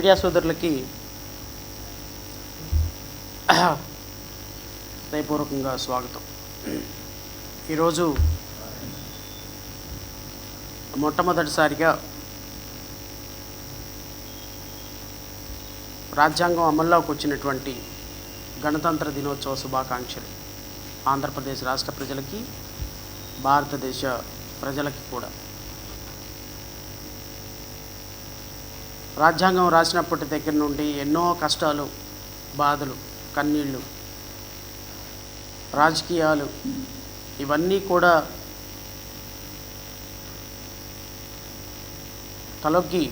Media సోదరులకి హృదయపూర్వకంగా స్వాగతం. ఈరోజు మొట్టమొదటిసారిగా రాజ్యాంగం అమల్లోకి వచ్చినటువంటి గణతంత్ర దినోత్సవ శుభాకాంక్షలు ఆంధ్రప్రదేశ్ రాష్ట్ర ప్రజలకి, భారతదేశ ప్రజలకి కూడా. రాజ్యాంగం రాసినప్పటి దగ్గర నుండి ఎన్నో కష్టాలు, బాధలు, కన్నీళ్ళు, రాజకీయాలు ఇవన్నీ కూడా తలొగ్గి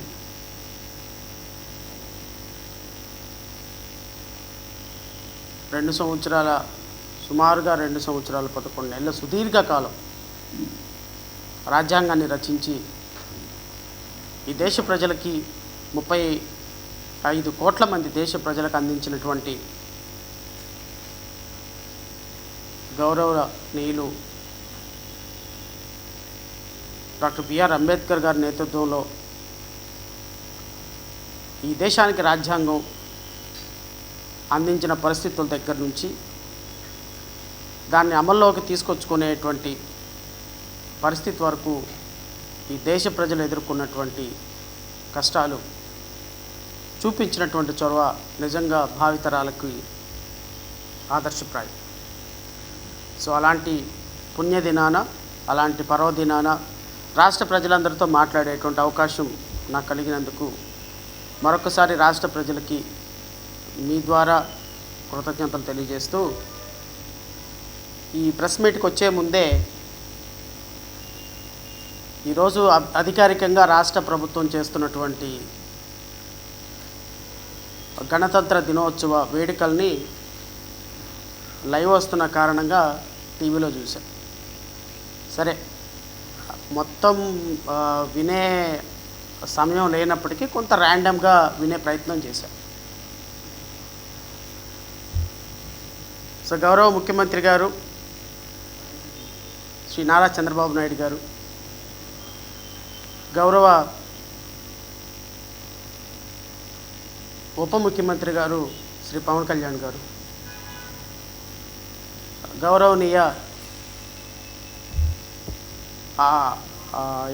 సుమారుగా 2 సంవత్సరాలు 11 నెలల సుదీర్ఘకాలం రాజ్యాంగాన్ని రచించి ఈ దేశ ప్రజలకి 35 కోట్ల మంది దేశ ప్రజలకు అందించినటువంటి గౌరవనీయులు డాక్టర్ బిఆర్ అంబేద్కర్ గారి నేతృత్వంలో ఈ దేశానికి రాజ్యాంగం అందించిన పరిస్థితుల దగ్గర నుంచి దాన్ని అమల్లోకి తీసుకొచ్చుకునేటువంటి పరిస్థితి వరకు ఈ దేశ ప్రజలు ఎదుర్కొన్నటువంటి కష్టాలు చూపించినటువంటి చొరవ నిజంగా భావితరాలకి ఆదర్శప్రాయం. సో అలాంటి పుణ్యదినాన, అలాంటి పర్వదినాన రాష్ట్ర ప్రజలందరితో మాట్లాడేటువంటి అవకాశం నాకు కలిగినందుకు మరొకసారి రాష్ట్ర ప్రజలకి మీ ద్వారా కృతజ్ఞతలు తెలియజేస్తూ, ఈ ప్రెస్ మీట్కి వచ్చే ముందే ఈరోజు అధికారికంగా రాష్ట్ర ప్రభుత్వం చేస్తున్నటువంటి గణతంత్ర దినోత్సవ వేడుకల్ని లైవ్ వస్తున్న కారణంగా టీవీలో చూశాను. సరే, మొత్తం వినే సమయం లేనప్పటికీ కొంత ర్యాండమ్గా వినే ప్రయత్నం చేశాను. సో గౌరవ ముఖ్యమంత్రి గారు శ్రీ నారా చంద్రబాబు నాయుడు గారు, గౌరవ ఉప ముఖ్యమంత్రి గారు శ్రీ పవన్ కళ్యాణ్ గారు, గౌరవనీయ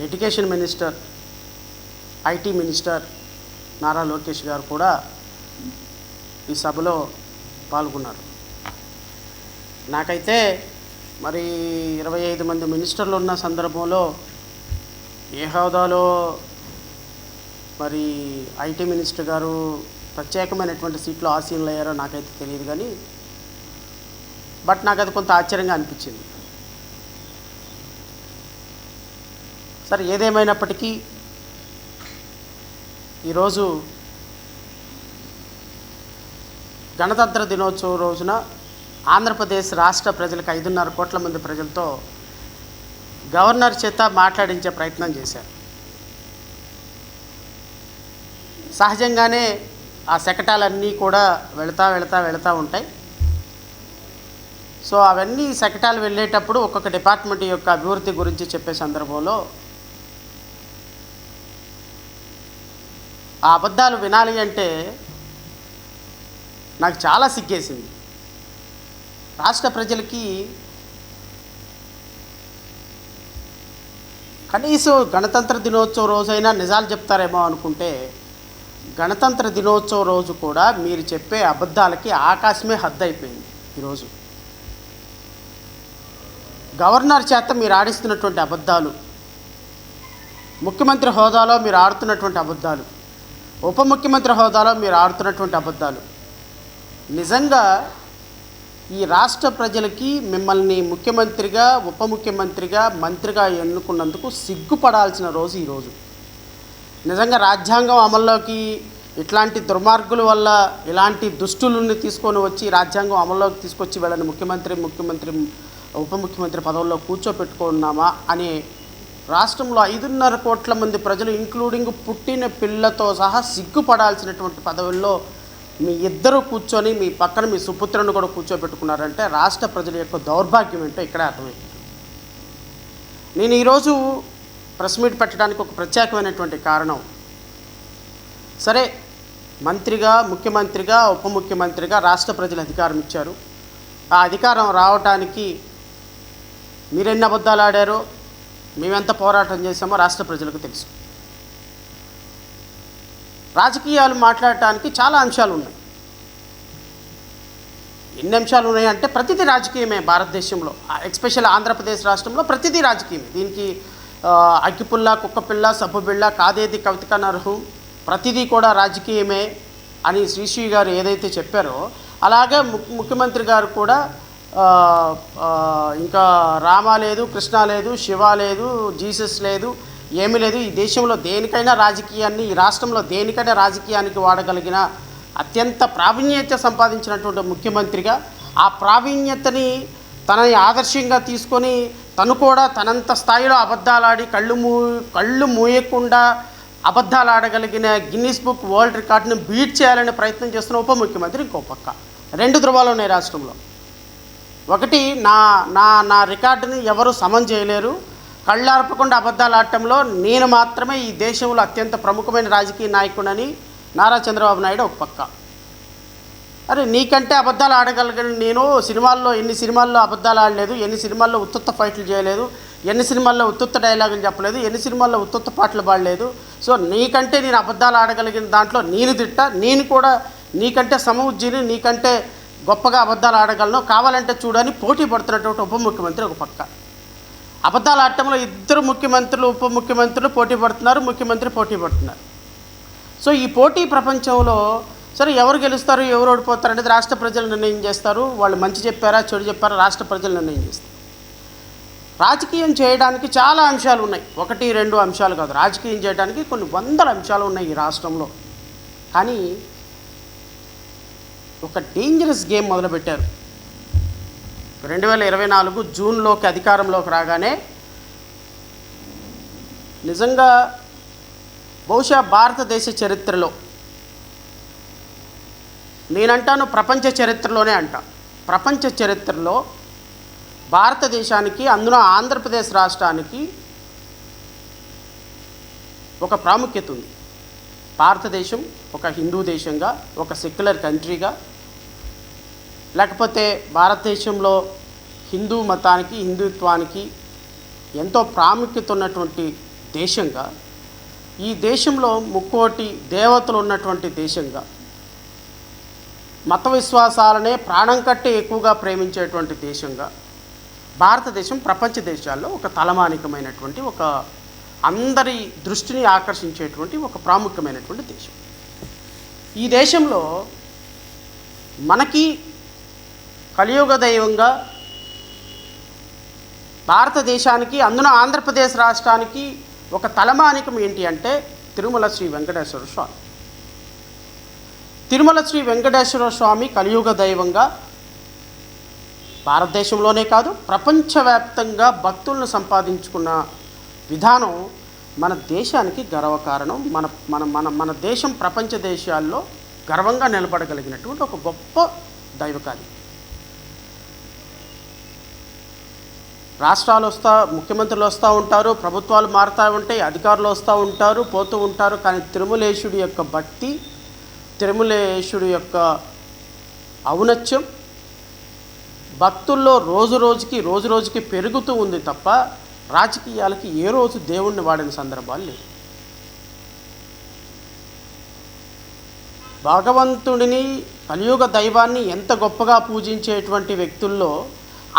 education minister, IT minister Nara Lokesh గారు కూడా ఈ సభలో పాల్గొన్నారు. నాకైతే మరి 25 మంది మినిస్టర్లు ఉన్న సందర్భంలో ఏ హోదాలో మరి ఐటీ మినిస్టర్ గారు ప్రత్యేకమైనటువంటి సీట్లో ఆసీనులు అయ్యారో నాకైతే తెలియదు, కానీ నాకు అది కొంత ఆశ్చర్యంగా అనిపించింది. సరే, ఏదేమైనప్పటికీ ఈరోజు గణతంత్ర దినోత్సవం రోజున ఆంధ్రప్రదేశ్ రాష్ట్ర ప్రజలకు 5.5 కోట్ల మంది ప్రజలతో గవర్నర్ చేత మాట్లాడించే ప్రయత్నం చేశారు. సహజంగానే ఆ శకటాలన్నీ కూడా వెళతా ఉంటాయి. సో అవన్నీ శకటాలు వెళ్ళేటప్పుడు ఒక్కొక్క డిపార్ట్మెంట్ యొక్క అభివృద్ధి గురించి చెప్పే సందర్భంలో ఆ అబద్ధాలు వినాలి అంటే నాకు చాలా సిగ్గేసింది. రాష్ట్ర ప్రజలకి కనీసం గణతంత్ర దినోత్సవం రోజైనా నిజాలు చెప్తారేమో అనుకుంటే, గణతంత్ర దినోత్సవం రోజు కూడా మీరు చెప్పే అబద్ధాలకి ఆకాశమే హద్దు అయిపోయింది. ఈరోజు గవర్నర్ చేత మీరు ఆడిస్తున్నటువంటి అబద్ధాలు, ముఖ్యమంత్రి హోదాలో మీరు ఆడుతున్నటువంటి అబద్ధాలు, ఉప ముఖ్యమంత్రి హోదాలో మీరు ఆడుతున్నటువంటి అబద్ధాలు నిజంగా ఈ రాష్ట్ర ప్రజలకి మిమ్మల్ని ముఖ్యమంత్రిగా, ఉప ముఖ్యమంత్రిగా, మంత్రిగా ఎన్నుకున్నందుకు సిగ్గుపడాల్సిన రోజు ఈరోజు. నిజంగా రాజ్యాంగం అమల్లోకి ఇట్లాంటి దుర్మార్గుల వల్ల ఇలాంటి దుష్టులని తీసుకొని వచ్చి రాజ్యాంగం అమల్లోకి తీసుకొచ్చి వీళ్ళని ముఖ్యమంత్రి ఉప ముఖ్యమంత్రి పదవుల్లో కూర్చోపెట్టుకున్నామా అని రాష్ట్రంలో 5.5 కోట్ల మంది ప్రజలు ఇంక్లూడింగ్ పుట్టిన పిల్లతో సహా సిగ్గుపడాల్సినటువంటి పదవుల్లో మీ ఇద్దరు కూర్చొని మీ పక్కన మీ సుపుత్రుని కూడా కూర్చోబెట్టుకున్నారంటే రాష్ట్ర ప్రజల యొక్క దౌర్భాగ్యం ఏంటో ఇక్కడే అర్థమైంది. నేను ఈరోజు ప్రెస్ మీట్ పెట్టడానికి ఒక ప్రత్యేకమైనటువంటి కారణం, సరే మంత్రిగా, ముఖ్యమంత్రిగా, ఉప ముఖ్యమంత్రిగా రాష్ట్ర ప్రజలు అధికారం ఇచ్చారు. ఆ అధికారం రావటానికి మీరెన్ని అబద్ధాలు ఆడారో, మేమెంత పోరాటం చేశామో రాష్ట్ర ప్రజలకు తెలుసు. రాజకీయాలు మాట్లాడటానికి చాలా అంశాలు ఉన్నాయి. ఎన్ని అంశాలు ఉన్నాయంటే ప్రతిదీ రాజకీయమే భారతదేశంలో, ఎస్పెషల్ ఆంధ్రప్రదేశ్ రాష్ట్రంలో ప్రతిదీ రాజకీయమే. దీనికి అగ్గిపుల్ల, కుక్కపిల్ల, సబ్బుబిళ్ళ, కాదేది కవితక నరహం, ప్రతిదీ కూడా రాజకీయమే అని శ్రీశ్రీ గారు ఏదైతే చెప్పారో, అలాగే ముఖ్యమంత్రి గారు కూడా ఇంకా రామ లేదు, కృష్ణ లేదు, శివ లేదు, జీసస్ లేదు, ఏమీ లేదు. ఈ దేశంలో దేనికైనా రాజకీయాన్ని, ఈ రాష్ట్రంలో దేనికైనా రాజకీయానికి వాడగలిగిన అత్యంత ప్రావీణ్యత సంపాదించినటువంటి ముఖ్యమంత్రిగా, ఆ ప్రావీణ్యతని తనని ఆదర్శంగా తీసుకొని తను కూడా తనంత స్థాయిలో అబద్ధాలాడి కళ్ళు మూయకుండా అబద్ధాలు ఆడగలిగిన గిన్నిస్ బుక్ వరల్డ్ రికార్డుని బీట్ చేయాలనే ప్రయత్నం చేస్తున్న ఉప ముఖ్యమంత్రి ఇంకో పక్క. 2 ధృవాలు ఉన్నాయి రాష్ట్రంలో. ఒకటి, నా నా నా రికార్డుని ఎవరు సమం చేయలేరు, కళ్ళార్పకుండా అబద్ధాలు ఆడటంలో నేను మాత్రమే ఈ దేశంలో అత్యంత ప్రముఖమైన రాజకీయ నాయకుడని నారా చంద్రబాబు నాయుడు ఒక పక్క. అరే, నీకంటే అబద్ధాలు ఆడగలిగిన నేను ఎన్ని సినిమాల్లో అబద్ధాలు ఆడలేదు, ఎన్ని సినిమాల్లో ఉత్తుత్త ఫైట్లు చేయలేదు, ఎన్ని సినిమాల్లో ఉత్తుత్త డైలాగులు చెప్పలేదు, ఎన్ని సినిమాల్లో ఉత్తుత్త పాటలు పాడలేదు. సో నీకంటే నేను అబద్ధాలు ఆడగలిగిన దాంట్లో నేను కూడా నీకంటే సమవుజ్జిని, నీకంటే గొప్పగా అబద్ధాలు ఆడగలను, కావాలంటే చూడని పోటీ పడుతున్నటువంటి ఉప ముఖ్యమంత్రి ఒక పక్క. అబద్ధాలు ఆడటంలో ఇద్దరు ముఖ్యమంత్రులు, ఉప ముఖ్యమంత్రులు పోటీ పడుతున్నారు, ముఖ్యమంత్రి పోటీ పడుతున్నారు. సో ఈ పోటీ ప్రపంచంలో సరే ఎవరు గెలుస్తారు, ఎవరు ఓడిపోతారు అనేది రాష్ట్ర ప్రజలు నిర్ణయం చేస్తారు. వాళ్ళు మంచి చెప్పారా, చెడు చెప్పారా రాష్ట్ర ప్రజలు నిర్ణయం చేస్తారు. రాజకీయం చేయడానికి చాలా అంశాలు ఉన్నాయి, 1-2 అంశాలు కాదు. రాజకీయం చేయడానికి కొన్ని వందల అంశాలు ఉన్నాయి ఈ రాష్ట్రంలో. కానీ ఒక డేంజరస్ గేమ్ మొదలుపెట్టారు. 2024 జూన్లోకి అధికారంలోకి రాగానే నిజంగా బహుశా భారతదేశ చరిత్రలో, నేనంటాను ప్రపంచ చరిత్రలోనే ప్రపంచ చరిత్రలో భారతదేశానికి, అందులో ఆంధ్రప్రదేశ్ రాష్ట్రానికి ఒక ప్రాముఖ్యత ఉంది. భారతదేశం ఒక హిందూ దేశంగా, ఒక సెక్యులర్ కంట్రీగా, లేకపోతే భారతదేశంలో హిందూ మతానికి, హిందుత్వానికి ఎంతో ప్రాముఖ్యత ఉన్నటువంటి దేశంగా, ఈ దేశంలో 3 దేవతలు ఉన్నటువంటి దేశంగా, మత విశ్వాసాలనే ప్రాణం కట్టి ఎక్కువగా ప్రేమించేటువంటి దేశంగా భారతదేశం ప్రపంచ దేశాల్లో ఒక తలమానికమైనటువంటి, ఒక అందరి దృష్టిని ఆకర్షించేటువంటి ఒక ప్రాముఖ్యమైనటువంటి దేశం. ఈ దేశంలో మనకి కలియుగ దైవంగా భారతదేశానికి, అందులో ఆంధ్రప్రదేశ్ రాష్ట్రానికి ఒక తలమానికం ఏంటి అంటే తిరుమల శ్రీ వెంకటేశ్వర స్వామి. తిరుమల శ్రీ వెంకటేశ్వర స్వామి కలియుగ దైవంగా భారతదేశంలోనే కాదు ప్రపంచవ్యాప్తంగా భక్తులను సంపాదించుకున్న విధానం మన దేశానికి గర్వకారణం. మన మన మన మన దేశం ప్రపంచ దేశాల్లో గర్వంగా నిలబడగలిగినటువంటి ఒక గొప్ప దైవకార్యం. రాష్ట్రాలు ముఖ్యమంత్రులు వస్తూ ఉంటారు, ప్రభుత్వాలు మారుతూ ఉంటాయి, అధికారులు వస్తూ ఉంటారు, పోతూ ఉంటారు. కానీ తిరుమలేశుడి యొక్క భక్తి, తిరుమలేశుడి యొక్క ఔన్నత్యం భక్తుల్లో రోజు రోజుకి పెరుగుతూ ఉంది తప్ప రాజకీయాలకి ఏ రోజు దేవుణ్ణి వాడిన సందర్భాలు లేవు. భగవంతుడిని, కలియుగ దైవాన్ని ఎంత గొప్పగా పూజించేటువంటి వ్యక్తుల్లో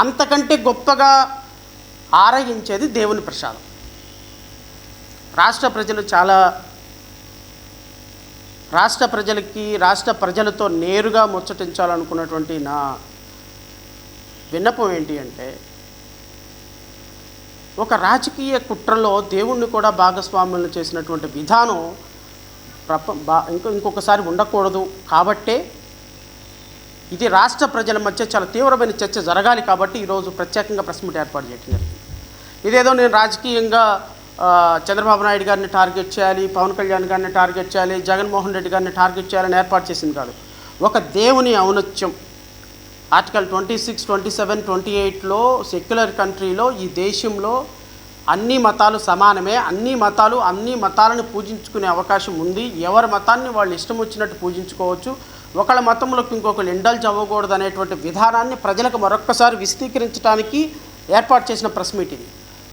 అంతకంటే గొప్పగా ఆరగించేది దేవుని ప్రసాదం. రాష్ట్ర ప్రజలతో నేరుగా ముచ్చటించాలనుకున్నటువంటి నా విన్నపం ఏంటి అంటే, ఒక రాజకీయ కుట్రలో దేవుణ్ణి కూడా భాగస్వాములను చేసినటువంటి విధానం ఇంకొకసారి ఉండకూడదు. కాబట్టే ఇది రాష్ట్ర ప్రజల మధ్య చాలా తీవ్రమైన చర్చ జరగాలి. కాబట్టి ఈరోజు ప్రత్యేకంగా ప్రెస్ మీట్ ఏర్పాటు చేయడం జరిగింది. ఇదేదో నేను రాజకీయంగా చంద్రబాబు నాయుడు గారిని టార్గెట్ చేయాలి, పవన్ కళ్యాణ్ గారిని టార్గెట్ చేయాలి, జగన్మోహన్ రెడ్డి గారిని టార్గెట్ చేయాలని ఏర్పాటు చేసింది కాదు. ఒక దేవుని ఔన్నత్యం ఆర్టికల్ 26, 27, 28లో సెక్యులర్ కంట్రీలో, ఈ దేశంలో అన్ని మతాలు సమానమే, అన్ని మతాలను పూజించుకునే అవకాశం ఉంది. ఎవరి మతాన్ని వాళ్ళు ఇష్టం వచ్చినట్టు పూజించుకోవచ్చు. ఒకళ్ళ మతంలోకి ఇంకొకరు ఇండల్జ్ అవ్వకూడదు అనేటువంటి విధానాన్ని ప్రజలకు మరొక్కసారి విశదీకరించడానికి ఏర్పాటు చేసిన ప్రెస్ మీట్ ఇది.